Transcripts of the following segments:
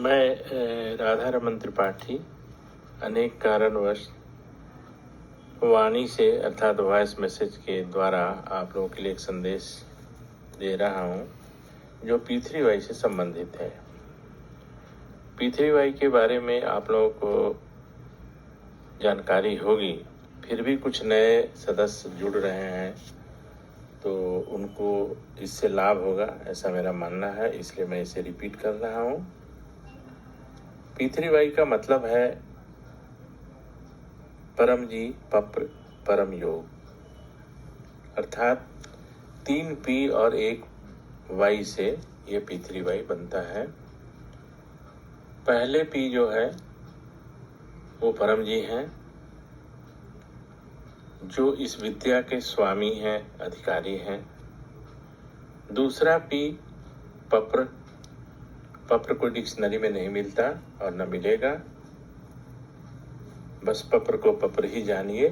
मैं राधा रमन त्रिपाठी अनेक कारणवश वाणी से अर्थात वॉइस मैसेज के द्वारा आप लोगों के लिए एक संदेश दे रहा हूँ जो P3Y से संबंधित है। P3Y के बारे में आप लोगों को जानकारी होगी, फिर भी कुछ नए सदस्य जुड़ रहे हैं तो उनको इससे लाभ होगा ऐसा मेरा मानना है, इसलिए मैं इसे रिपीट कर रहा हूँ। P3Y का मतलब है परम जी पप्र परम योग, अर्थात 3 P और 1 Y से ये P3Y बनता है। पहले P जो है वो परम जी हैं, जो इस विद्या के स्वामी हैं, अधिकारी हैं। दूसरा P पप्र, पप्र कोई डिक्शनरी में नहीं मिलता और न मिलेगा, बस पप्र को पप्र ही जानिए।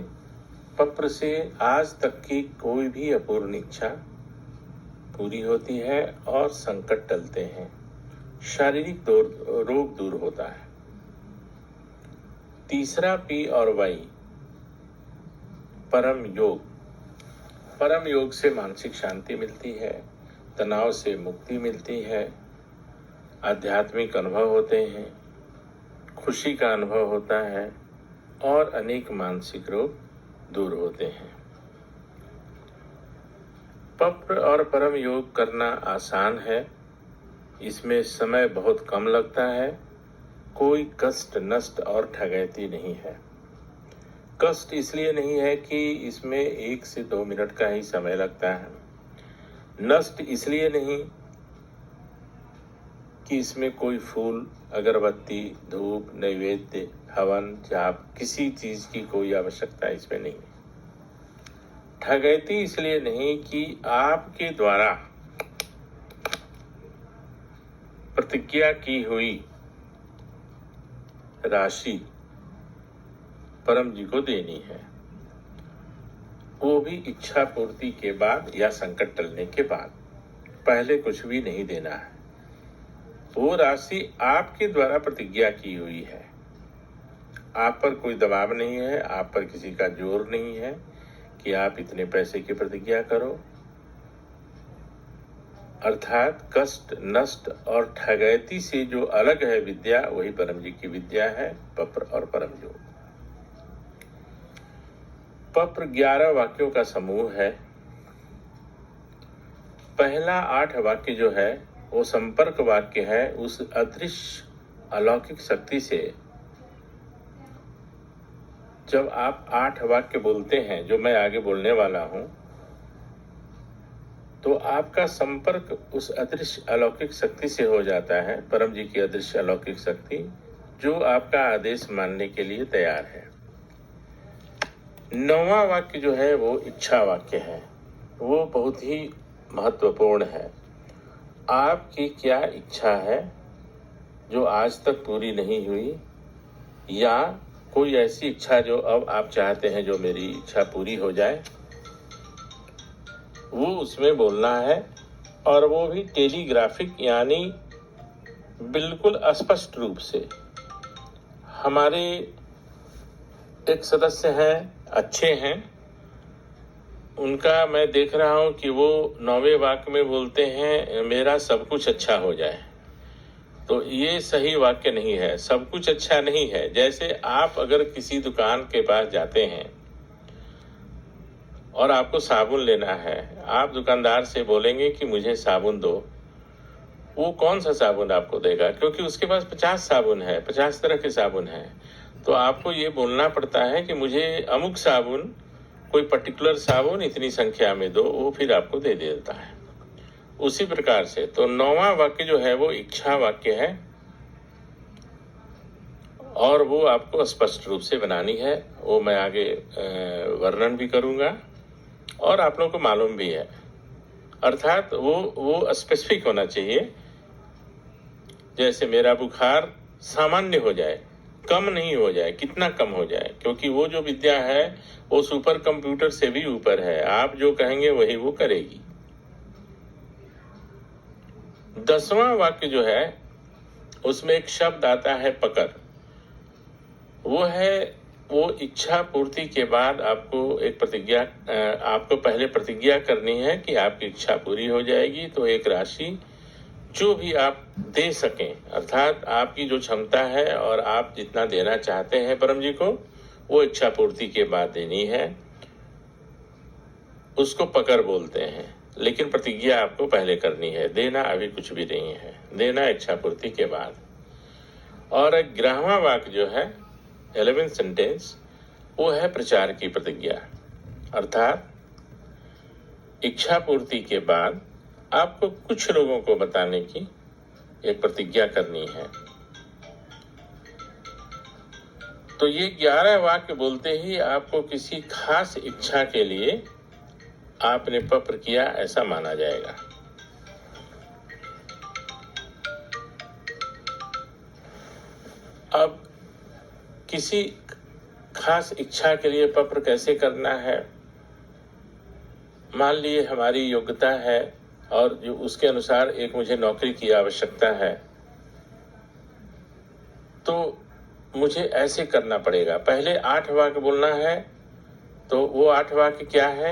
पप्र से आज तक की कोई भी अपूर्ण इच्छा पूरी होती है और संकट टलते हैं, शारीरिक रोग दूर होता है। तीसरा P और Y परम योग, परम योग से मानसिक शांति मिलती है, तनाव से मुक्ति मिलती है, आध्यात्मिक अनुभव होते हैं, खुशी का अनुभव होता है और अनेक मानसिक रोग दूर होते हैं। पप्र और परम योग करना आसान है, इसमें समय बहुत कम लगता है, कोई कष्ट नष्ट और ठगैती नहीं है। कष्ट इसलिए नहीं है कि इसमें 1 से 2 मिनट का ही समय लगता है। नष्ट इसलिए नहीं कि इसमें कोई फूल, अगरबत्ती, धूप, नैवेद्य, हवन, जाप, किसी चीज की कोई आवश्यकता इसमें नहीं। ठगैती इसलिए नहीं कि आपके द्वारा प्रतिज्ञा की हुई राशि परम जी को देनी है, वो भी इच्छा पूर्ति के बाद या संकट टलने के बाद, पहले कुछ भी नहीं देना है। वो राशि आपके द्वारा प्रतिज्ञा की हुई है, आप पर कोई दबाव नहीं है, आप पर किसी का जोर नहीं है कि आप इतने पैसे की प्रतिज्ञा करो। अर्थात कष्ट नष्ट और ठगैती से जो अलग है विद्या, वही परम जी की विद्या है, पप्र और परम योग। पप्र 11 वाक्यों का समूह है। पहला 8 वाक्य जो है वो संपर्क वाक्य है उस अदृश्य अलौकिक शक्ति से। जब आप 8 वाक्य बोलते हैं, जो मैं आगे बोलने वाला हूं, तो आपका संपर्क उस अदृश्य अलौकिक शक्ति से हो जाता है, परम जी की अदृश्य अलौकिक शक्ति, जो आपका आदेश मानने के लिए तैयार है। 9वां वाक्य जो है वो इच्छा वाक्य है, वो बहुत ही महत्वपूर्ण है। आपकी क्या इच्छा है जो आज तक पूरी नहीं हुई, या कोई ऐसी इच्छा जो अब आप चाहते हैं जो मेरी इच्छा पूरी हो जाए, वो उसमें बोलना है। और वो भी टेलीग्राफिक, यानी बिल्कुल स्पष्ट रूप से। हमारे एक सदस्य हैं, अच्छे हैं, उनका मैं देख रहा हूं कि वो 9वें वाक्य में बोलते हैं मेरा सब कुछ अच्छा हो जाए। तो ये सही वाक्य नहीं है, सब कुछ अच्छा नहीं है। जैसे आप अगर किसी दुकान के पास जाते हैं और आपको साबुन लेना है, आप दुकानदार से बोलेंगे कि मुझे साबुन दो, वो कौन सा साबुन आपको देगा? क्योंकि उसके पास 50 साबुन है, 50 तरह के साबुन हैं। तो आपको ये बोलना पड़ता है कि मुझे अमुक साबुन, कोई पर्टिकुलर साबुन इतनी संख्या में दो, वो फिर आपको दे देता है। उसी प्रकार से तो 9वां वाक्य जो है वो इच्छा वाक्य है, और वो आपको स्पष्ट रूप से बनानी है। वो मैं आगे वर्णन भी करूंगा और आप लोगों को मालूम भी है। अर्थात वो स्पेसिफिक होना चाहिए। जैसे मेरा बुखार सामान्य हो जाए, कम नहीं हो जाए, कितना कम हो जाए, क्योंकि वो जो विद्या है वो सुपर कंप्यूटर से भी ऊपर है, आप जो कहेंगे वही वो करेगी। 10वां वाक्य जो है उसमें एक शब्द आता है पकड़। वो है, वो इच्छा पूर्ति के बाद आपको एक प्रतिज्ञा, आपको पहले प्रतिज्ञा करनी है कि आपकी इच्छा पूरी हो जाएगी, तो एक राशि जो भी आप दे सकें, अर्थात आपकी जो क्षमता है और आप जितना देना चाहते हैं परम जी को, वो इच्छा पूर्ति के बाद देनी है। उसको पकड़ बोलते हैं, लेकिन प्रतिज्ञा आपको पहले करनी है, देना अभी कुछ भी नहीं है, देना इच्छा पूर्ति के बाद। और 11वां वाक्य जो है 11th सेंटेंस, वो है प्रचार की प्रतिज्ञा, अर्थात इच्छा पूर्ति के बाद आपको कुछ लोगों को बताने की एक प्रतिज्ञा करनी है। तो ये 11 वाक्य बोलते ही आपको किसी खास इच्छा के लिए आपने पत्र किया ऐसा माना जाएगा। अब किसी खास इच्छा के लिए पत्र कैसे करना है? मान लिए हमारी योग्यता है और जो उसके अनुसार एक मुझे नौकरी की आवश्यकता है, तो मुझे ऐसे करना पड़ेगा। पहले 8 वाक्य बोलना है, तो वो 8 वाक्य क्या है?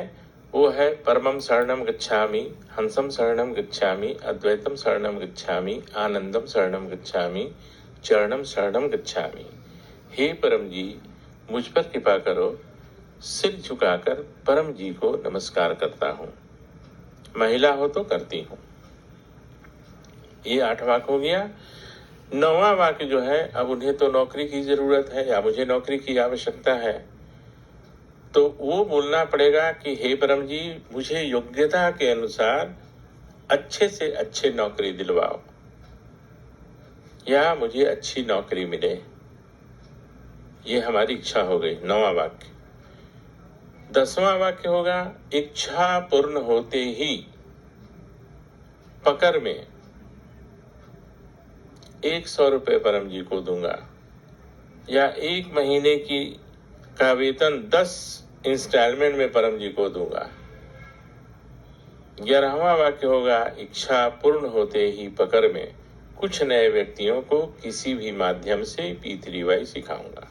वो है परमं शरणं गच्छामि, हंसं शरणं गच्छामि, अद्वैतम शरणं गच्छामि, आनंदम शरणं गच्छामि, चरणं शरणं गच्छामि। हे परम जी, मुझ पर कृपा करो, सिर झुकाकर परम जी को नमस्कार करता हूँ। महिला हो तो करती हूँ। ये 8 वाक्य हो गया। 9वां वाक्य जो है, अब उन्हें तो नौकरी की जरूरत है या मुझे नौकरी की आवश्यकता है, तो वो बोलना पड़ेगा कि हे परम जी, मुझे योग्यता के अनुसार अच्छे से अच्छे नौकरी दिलवाओ या मुझे अच्छी नौकरी मिले। ये हमारी इच्छा हो गई, 9वां वाक्य। 10वां वाक्य होगा, इच्छा पूर्ण होते ही पकड़ में 100 रुपये परम जी को दूंगा या 1 महीने की का वेतन 10 इंस्टॉलमेंट में परम जी को दूंगा। 11वां वाक्य होगा, इच्छा पूर्ण होते ही पकड़ में कुछ नए व्यक्तियों को किसी भी माध्यम से पीतरीवाई सिखाऊंगा।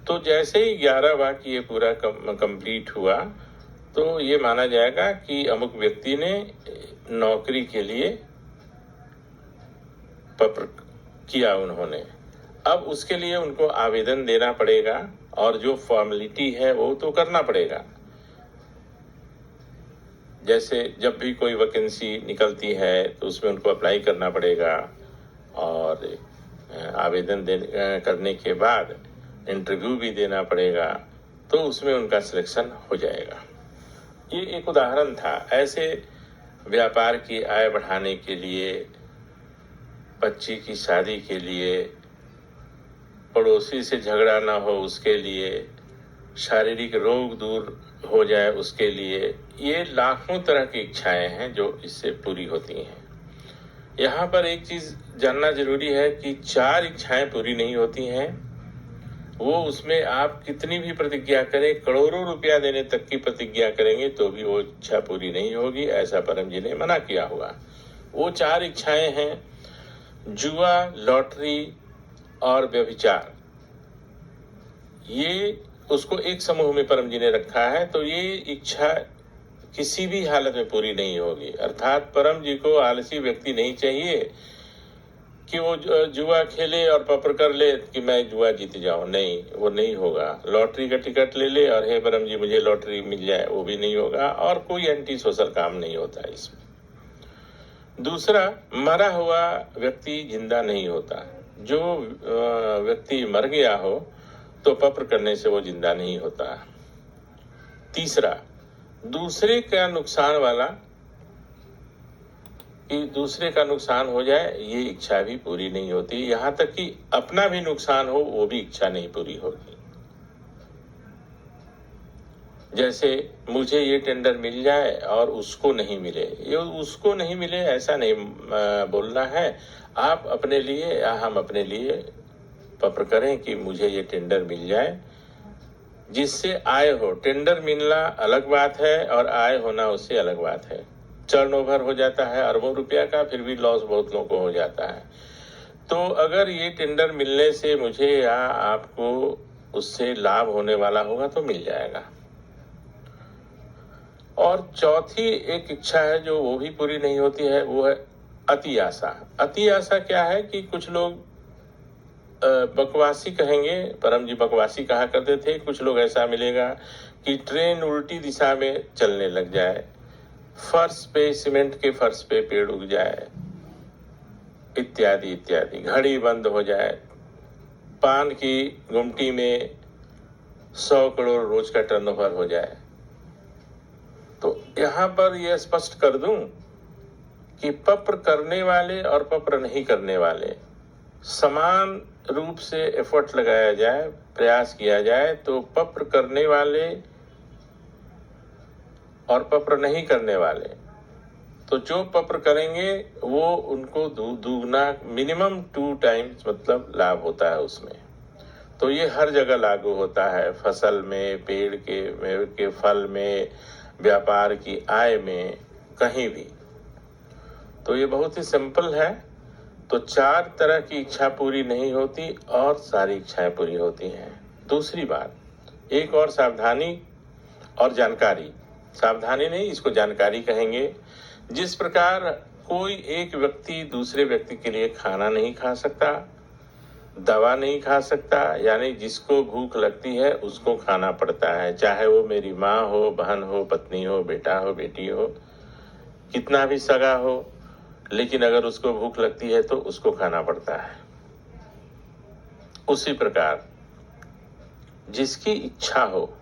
तो जैसे ही 11 वाक्य ये पूरा कंप्लीट हुआ, तो ये माना जाएगा कि अमुक व्यक्ति ने नौकरी के लिए पत्र किया उन्होंने। अब उसके लिए उनको आवेदन देना पड़ेगा और जो फॉर्मेलिटी है वो तो करना पड़ेगा। जैसे जब भी कोई वैकेंसी निकलती है तो उसमें उनको अप्लाई करना पड़ेगा और आवेदन करने के बाद इंटरव्यू भी देना पड़ेगा, तो उसमें उनका सिलेक्शन हो जाएगा। ये एक उदाहरण था। ऐसे व्यापार की आय बढ़ाने के लिए, बच्ची की शादी के लिए, पड़ोसी से झगड़ा ना हो उसके लिए, शारीरिक रोग दूर हो जाए उसके लिए, ये लाखों तरह की इच्छाएं हैं जो इससे पूरी होती हैं। यहाँ पर एक चीज जानना जरूरी है कि 4 इच्छाएं पूरी नहीं होती हैं। वो उसमें आप कितनी भी प्रतिज्ञा करें, करोड़ों रुपया देने तक की प्रतिज्ञा करेंगे तो भी वो इच्छा पूरी नहीं होगी, ऐसा परम जी ने मना किया हुआ। वो 4 इच्छाएं हैं, जुआ, लॉटरी और व्यभिचार। ये उसको एक समूह में परम जी ने रखा है, तो ये इच्छा किसी भी हालत में पूरी नहीं होगी। अर्थात परम जी को आलसी व्यक्ति नहीं चाहिए कि वो जुआ खेले और पपर कर ले कि मैं जुआ जीत जाऊं। नहीं, वो नहीं होगा। लॉटरी का टिकट ले ले और हे परम जी मुझे लॉटरी मिल जाए, वो भी नहीं होगा। और कोई एंटी सोशल काम नहीं होता इसमें। दूसरा, मरा हुआ व्यक्ति जिंदा नहीं होता। जो व्यक्ति मर गया हो तो पत्र करने से वो जिंदा नहीं होता। तीसरा, दूसरे का नुकसान वाला, कि दूसरे का नुकसान हो जाए, ये इच्छा भी पूरी नहीं होती। यहाँ तक कि अपना भी नुकसान हो वो भी इच्छा नहीं पूरी होगी। जैसे मुझे ये टेंडर मिल जाए और उसको नहीं मिले, ये उसको नहीं मिले ऐसा नहीं बोलना है। आप अपने लिए या हम अपने लिए पत्र करें कि मुझे ये टेंडर मिल जाए जिससे आय हो। टेंडर मिलना अलग बात है और आय होना उससे अलग बात है। टर्नओवर हो जाता है अरबों रुपया का, फिर भी लॉस बहुत लोगों को हो जाता है। तो अगर ये टेंडर मिलने से मुझे या आपको उससे लाभ होने वाला होगा तो मिल जाएगा। और चौथी एक इच्छा है जो वो भी पूरी नहीं होती है, वो है अति आशा। अति आशा क्या है कि कुछ लोग बकवासी कहेंगे, परम जी बकवासी कहा करते थे, कुछ लोग ऐसा मिलेगा कि ट्रेन उल्टी दिशा में चलने लग जाए, फर्श पे, सीमेंट के फर्श पे पेड़ उग जाए, इत्यादि इत्यादि, घड़ी बंद हो जाए, पान की गुमटी में 100 करोड़ रोज का टर्नओवर हो जाए। तो यहाँ पर यह स्पष्ट कर दूं कि पप्र करने वाले और पप्र नहीं करने वाले समान रूप से एफर्ट लगाया जाए, प्रयास किया जाए, तो पप्र करने वाले और पप्र नहीं करने वाले, तो जो पप्र करेंगे वो उनको दुगना, मिनिमम 2 टाइम्स मतलब लाभ होता है उसमें। तो ये हर जगह लागू होता है, फसल में, पेड़ के फल में, व्यापार की आय में, कहीं भी। तो ये बहुत ही सिंपल है। तो 4 तरह की इच्छा पूरी नहीं होती और सारी इच्छाएं पूरी होती हैं। दूसरी बात, एक और सावधानी और जानकारी, सावधानी नहीं, इसको जानकारी कहेंगे। जिस प्रकार कोई एक व्यक्ति दूसरे व्यक्ति के लिए खाना नहीं खा सकता, दवा नहीं खा सकता, यानी जिसको भूख लगती है उसको खाना पड़ता है, चाहे वो मेरी माँ हो, बहन हो, पत्नी हो, बेटा हो, बेटी हो, कितना भी सगा हो, लेकिन अगर उसको भूख लगती है तो उसको खाना पड़ता है। उसी प्रकार जिसकी इच्छा हो,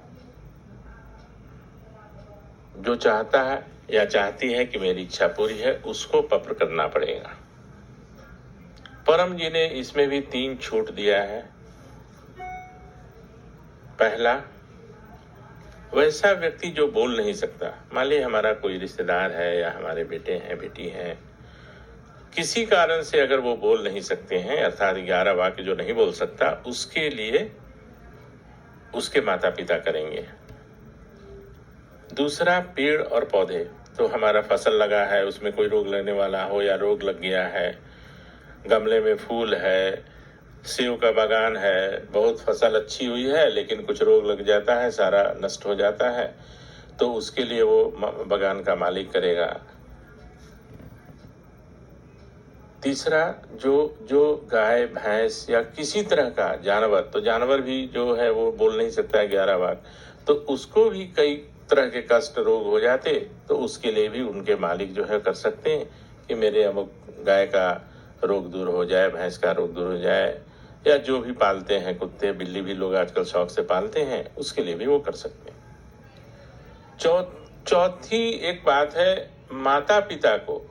जो चाहता है या चाहती है कि मेरी इच्छा पूरी है, उसको पप्र करना पड़ेगा। परम जी ने इसमें भी 3 छूट दिया है। पहला, वैसा व्यक्ति जो बोल नहीं सकता, मान लीजिए हमारा कोई रिश्तेदार है या हमारे बेटे हैं, बेटी हैं, किसी कारण से अगर वो बोल नहीं सकते हैं, अर्थात 11 वाक्य जो नहीं बोल सकता, उसके लिए उसके माता पिता करेंगे। दूसरा, पेड़ और पौधे, तो हमारा फसल लगा है, उसमें कोई रोग लगने वाला हो या रोग लग गया है, गमले में फूल है, सेब का बागान है, बहुत फसल अच्छी हुई है लेकिन कुछ रोग लग जाता है, सारा नष्ट हो जाता है, तो उसके लिए वो बागान का मालिक करेगा। तीसरा, जो गाय, भैंस या किसी तरह का जानवर, तो जानवर भी जो है वो बोल नहीं सकता है 11 वाक्य, तो उसको भी कई तरह के कष्ट, रोग हो जाते, तो उसके लिए भी उनके मालिक जो है कर सकते हैं कि मेरे अमुक गाय का रोग दूर हो जाए, भैंस का रोग दूर हो जाए, या जो भी पालते हैं, कुत्ते बिल्ली भी लोग आजकल शौक से पालते हैं, उसके लिए भी वो कर सकते हैं। चौथी एक बात है, माता पिता को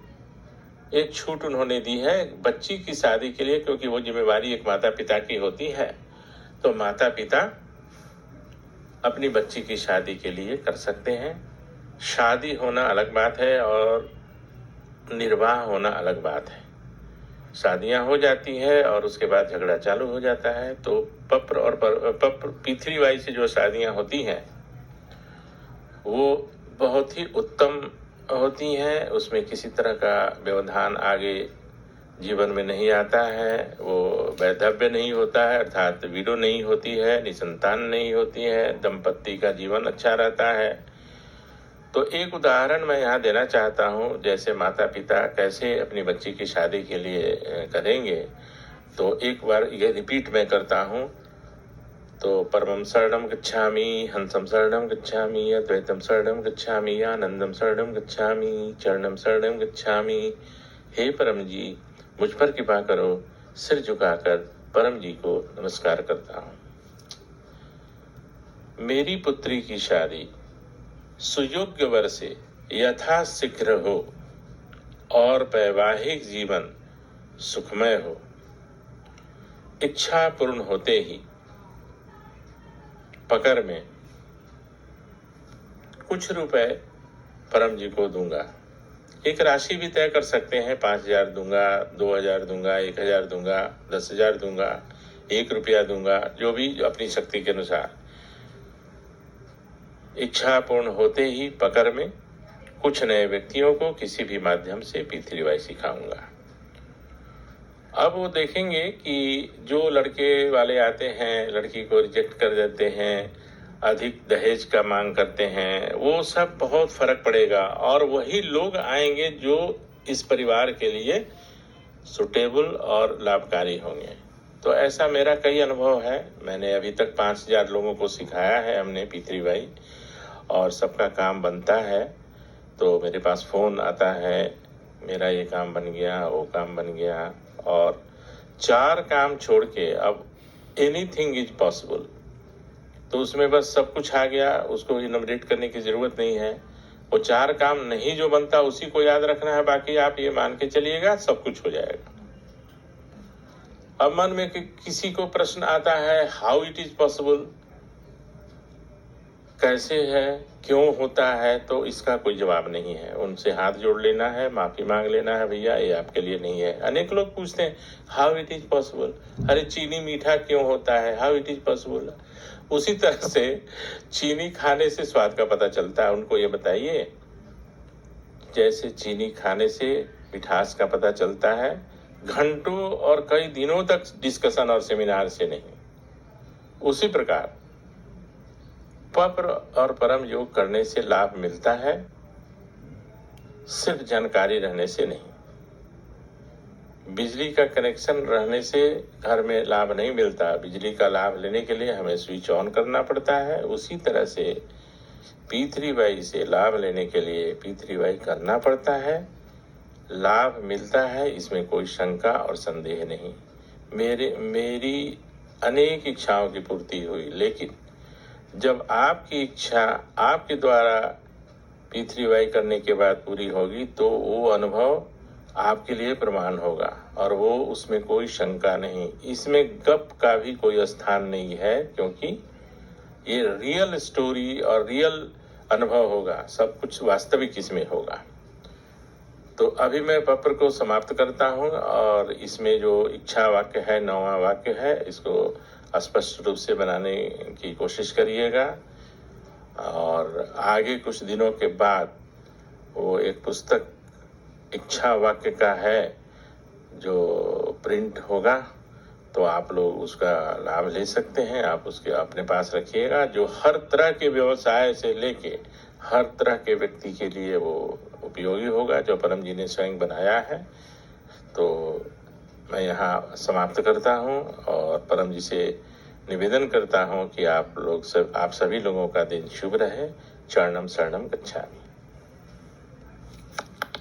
एक छूट उन्होंने दी है बच्ची की शादी के लिए, क्योंकि वो जिम्मेवारी एक माता पिता की होती है। तो माता पिता अपनी बच्ची की शादी के लिए कर सकते हैं। शादी होना अलग बात है और निर्वाह होना अलग बात है। शादियां हो जाती है और उसके बाद झगड़ा चालू हो जाता है। तो पप्र पृथ्वी वाइज से जो शादियां होती हैं वो बहुत ही उत्तम होती हैं, उसमें किसी तरह का व्यवधान आगे जीवन में नहीं आता है, वो वैधव्य नहीं होता है, अर्थात विडो नहीं होती है, निसंतान नहीं होती है, दंपत्ति का जीवन अच्छा रहता है। तो एक उदाहरण मैं यहाँ देना चाहता हूँ, जैसे माता पिता कैसे अपनी बच्ची की शादी के लिए करेंगे। तो एक बार ये रिपीट मैं करता हूँ। तो परमं शरणं गच्छामि, हंसं शरणं गच्छामि, अद्वैतं शरणं गच्छामि, आनंदं शरणं गच्छामि, चरणं शरणं गच्छामि। हे परम जी, मुझ पर कृपा करो। सिर झुकाकर परम जी को नमस्कार करता हूँ। मेरी पुत्री की शादी सुयोग्य वर से यथाशीघ्र हो और वैवाहिक जीवन सुखमय हो। इच्छा पूर्ण होते ही पकर में कुछ रुपए परम जी को दूंगा। एक राशि भी तय कर सकते हैं, 5,000 दूंगा, 2,000 दूंगा, 1,000 दूंगा, 10,000 दूंगा, 1 रुपया दूंगा, जो भी अपनी शक्ति के अनुसार। इच्छा पूर्ण होते ही पकर में कुछ नए व्यक्तियों को किसी भी माध्यम से P3Y सिखाऊंगा। अब वो देखेंगे कि जो लड़के वाले आते हैं, लड़की को रिजेक्ट कर देते हैं, अधिक दहेज का मांग करते हैं, वो सब बहुत फर्क पड़ेगा और वही लोग आएंगे जो इस परिवार के लिए सुटेबल और लाभकारी होंगे। तो ऐसा मेरा कई अनुभव है। मैंने अभी तक 5000 लोगों को सिखाया है हमने P3Y, और सबका काम बनता है। तो मेरे पास फ़ोन आता है, मेरा ये काम बन गया, वो काम बन गया, और 4 काम छोड़ के अब एनीथिंग इज पॉसिबल। तो उसमें बस सब कुछ आ गया, उसको इनोमिनेट करने की ज़रूरत नहीं है। वो 4 काम नहीं जो बनता उसी को याद रखना है, बाकी आप ये मान के चलिएगा सब कुछ हो जाएगा। अब मन में किसी को प्रश्न आता है, हाउ इट इज पॉसिबल, कैसे है, क्यों होता है, तो इसका कोई जवाब नहीं है। उनसे हाथ जोड़ लेना है, माफी मांग लेना है, भैया ये आपके लिए नहीं है। अनेक लोग पूछते हैं हाउ इट इज पॉसिबल, अरे चीनी मीठा क्यों होता है, हाउ इट इज पॉसिबल। उसी तरह से चीनी खाने से स्वाद का पता चलता है, उनको ये बताइए। जैसे चीनी खाने से मिठास का पता चलता है, घंटों और कई दिनों तक डिस्कशन और सेमिनार से नहीं। उसी प्रकार पपर और परम योग करने से लाभ मिलता है, सिर्फ जानकारी रहने से नहीं। बिजली का कनेक्शन रहने से घर में लाभ नहीं मिलता, बिजली का लाभ लेने के लिए हमें स्विच ऑन करना पड़ता है। उसी तरह से P3Y से लाभ लेने के लिए P3Y करना पड़ता है, लाभ मिलता है, इसमें कोई शंका और संदेह नहीं। मेरी अनेक इच्छाओं की पूर्ति हुई, लेकिन जब आपकी इच्छा आपके द्वारा P3Y करने के बाद पूरी होगी तो वो अनुभव आपके लिए प्रमाण होगा, और वो उसमें कोई शंका नहीं। इसमें गप का भी कोई स्थान नहीं है, क्योंकि ये रियल स्टोरी और रियल अनुभव होगा, सब कुछ वास्तविक इसमें होगा। तो अभी मैं पेपर को समाप्त करता हूँ, और इसमें जो इच्छा वाक्य है, 9वां वाक्य है, इसको स्पष्ट रूप से बनाने की कोशिश करिएगा। और आगे कुछ दिनों के बाद वो एक पुस्तक इच्छा वाक्य का है जो प्रिंट होगा, तो आप लोग उसका लाभ ले सकते हैं। आप उसके अपने पास रखिएगा, जो हर तरह के व्यवसाय से लेके हर तरह के व्यक्ति के लिए वो उपयोगी होगा, जो परम जी ने स्वयं बनाया है। तो मैं यहाँ समाप्त करता हूँ और परम जी से निवेदन करता हूँ कि आप सभी लोगों का दिन शुभ रहे। चरणम शरणम गच्छामि।